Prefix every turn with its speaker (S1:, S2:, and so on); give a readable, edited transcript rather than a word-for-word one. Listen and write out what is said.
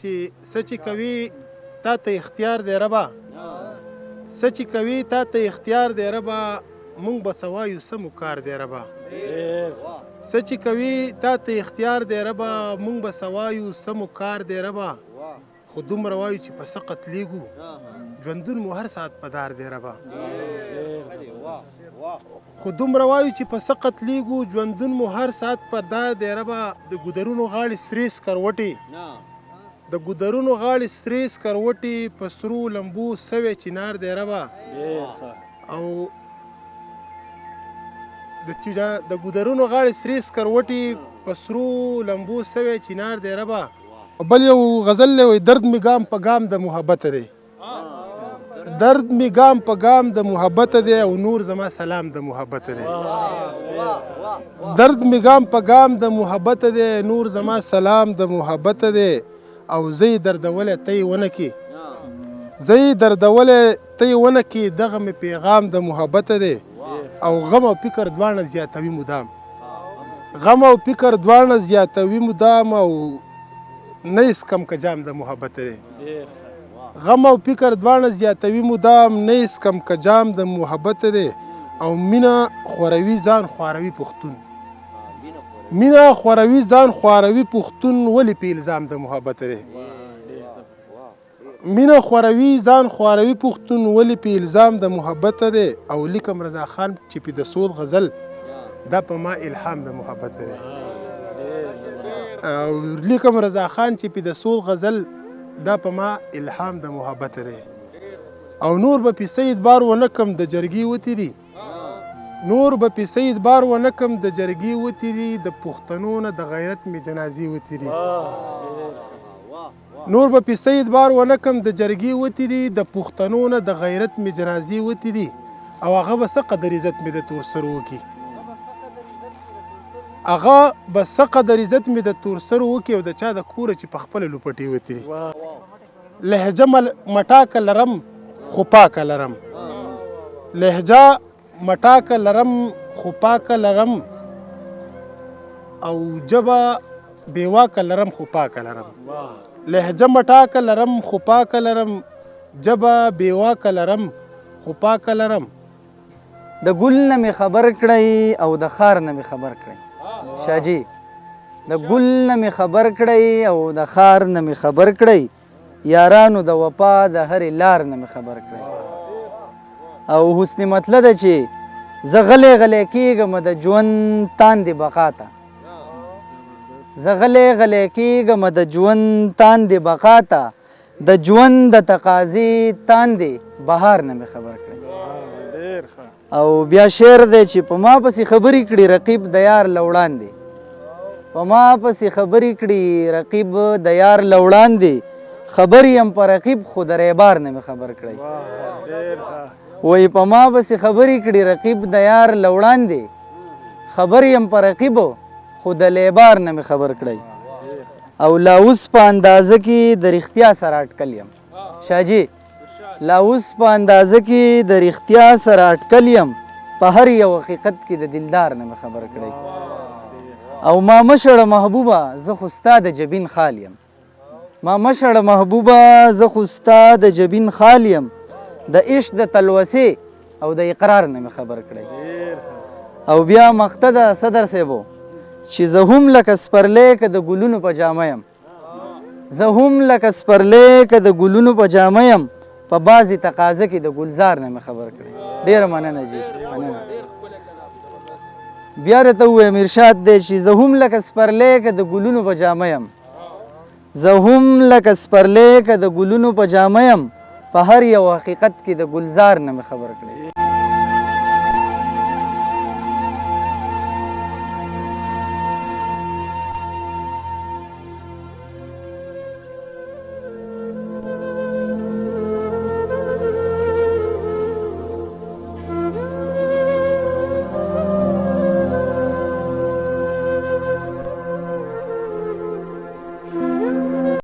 S1: چې څه چې کوي تا ته اختیار دی ربه څه چې کوي تا ته اختیار دی ربه مونږ به څه وایو څه مو کار دی ربه څه چې کوي تا ته اختیار دی ربه مونږ به څه وایو څه مو کار دی ربه خو دومره وایو چې په څه قتلیږو ژوندون مو هر ساعت په دار دی ربه خو دومره وایو چې په څه قتلیږو ژوندون مو هر ساعت په دار دی ربه د ګودرونو غاړې سرې سکروټې د ګودرونو غاړې سرې سکروټې په سرو لمبو سوی چنار دی ربه او د ګودرونو غاړې سرې سکروټې په سرو لمبو سوی چنار دی ربه بل یو غزل دی وایي درد می ګام په ګام د محبت دی درد می ګام په ګام د محبت دی او نور زما سلام د محبت دی درد می ګام په ګام د محبت دی نور زما سلام د محبت دی او زی دردولی تی ونه کی زی دردولی تی ونه کی دغه می پیغام د محبت دی او غم او فکر دواړه زیاتوي مدام غم او فکر دواړه زیاتوي مدام او نه اسکم که جام د محبت دی غم او فکر دواړه زیاتوي مدام نه اسکم که جام د محبت دی او مینه خوروي ځان خواروي پښتون مینه خوروي ځان خواروي پښتون ولې په الزام د محبت دی مینه خوروي ځان خواروي پښتون ولې په الزام د محبت دی او لیکم رضا خان چې په د سود غزل دا په ما الهام د محبت دی او لیکم رضا خان چې په د سود غزل دا په ما الهام د محبت دی او نور به په سید بار ونه کم د جرګي وتیری نور به په سید بار ونه کم د جرګي وتیری د پښتنو نه د غیرت می جنازي وتیری نور به په سید بار ونه کم د جرګي وتیری د پښتنو نه د غیرت می جنازي وتیری او هغه به څه قدر عزت می د تور سر وکي هغه به څه قدر عزت می د تور سر وکي او د چا د کوره چې په خپل لوپټي وتیری لهجه مټاکه لرم خو پاکه لرم لهجه مټاکه لرم خو پاکه لرم او جبه بیواکه لرم خو پاکه لرم لهجه مټاکه لرم خو پاکه لرم جبه بیواکه لرم خو پاکه لرم
S2: د ګل نه مې خبر کړی او د خار نه مې خبر کړی شاجي د ګل نه مې خبر کړی او د خار نه مې خبر کړی یارانو د وفا د هرې لار نه مې خبر کړی او حسن مطلب ده چې زه غلی غلی کېږم د ژوند تاندې بقا ته زه غلی غلی کېږم د ژوند تاندې بقا ته د ژوند د تقاضې تاندې بهار نه مې خبر کړی او بیا شعر دی چې په ما پسې خبرې کړي رقیب د یار له وړاندې په ما پسې خبرې کړي رقیب د یار له وړاندې خبر یم په رقیب خو د ریبار نه مې خبر کړی وایي په ما پسې خبرې کړي رقیب د یار له وړاندې خبر یم په رقیب خو د لیبار نه مې خبر کړی او لا اوس په اندازه کې د رښتیا سره اټکل یم شاجي لا اوس په اندازه کې د رښتیا سره اټکل یم په هر یو حقیقت کې د دلدار نه مې خبر کړی او ما مشړه محبوبه زه خو ستا د جبین خال یم ما مشړه محبوبه زه خو ستا د جبین خال یم د عشق د تلوسې او د اقرار نه مې خبر کړی او بیا مقته د صدر صاحبو چې زه هم لکه سپرلی که د ګلونو په جامه یم زه هم لکه سپرلی که د ګلونو په جامه یم په بعضې تقاضه کې د ګلزار نه مې خبر کړی ډېره مننه جي مننه بیا راته ووایم ارشاد دی چې زه هم لکه سپرلی که د ګلونو په جامه یم زه هم لکه سپرلی که د ګلونو په جامه یم په هر یو حقیقت کې د ګلزار نه مې خبر کړی